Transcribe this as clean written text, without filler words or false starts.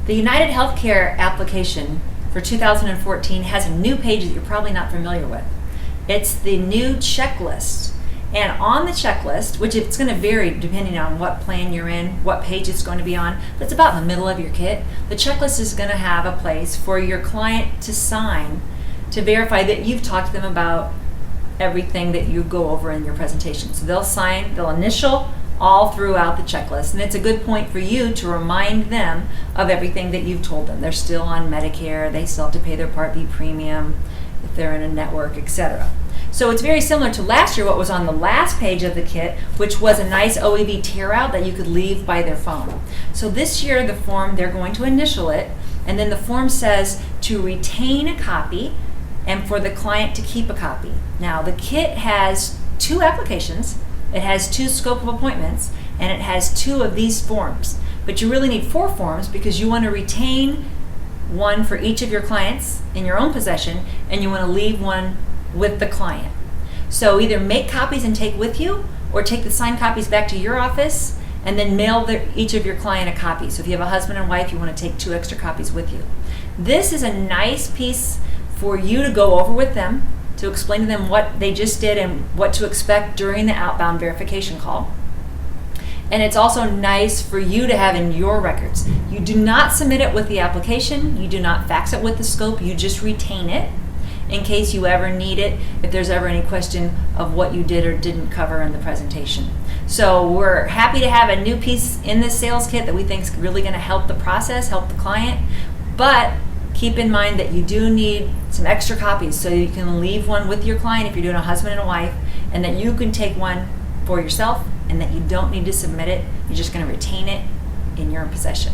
The United Healthcare application for 2014 has a new page that you're probably not familiar with. It's the new checklist. And on the checklist, which it's going to vary depending on what plan you're in, what page it's going to be on, but it's about in the middle of your kit, the checklist is going to have a place for your client to sign to verify that you've talked to them about everything that you go over in your presentation. So they'll sign, they'll initial all throughout the checklist. And it's a good point for you to remind them of everything that you've told them. They're still on Medicare, they still have to pay their Part B premium if they're in a network, etc. So it's very similar to last year, what was on the last page of the kit, which was a nice OEB tear out that you could leave by their phone. So this year, the form, they're going to initial it, and then the form says to retain a copy and for the client to keep a copy. Now, the kit has 2 applications, it has 2 scope of appointments, and it has 2 of these forms. But you really need 4 forms because you want to retain one for each of your clients in your own possession, and you want to leave one with the client. So either make copies and take with you, or take the signed copies back to your office and then mail each of your client a copy. So if you have a husband and wife, you want to take 2 extra copies with you. This is a nice piece for you to go over with them, to explain to them what they just did and what to expect during the outbound verification call. And it's also nice for you to have in your records. You do not submit it with the application, you do not fax it with the scope, you just retain it in case you ever need it, if there's ever any question of what you did or didn't cover in the presentation. So we're happy to have a new piece in this sales kit that we think is really going to help the process, help the client, but keep in mind that you do need some extra copies so you can leave one with your client if you're doing a husband and a wife, and that you can take one for yourself, and that you don't need to submit it. You're just going to retain it in your possession.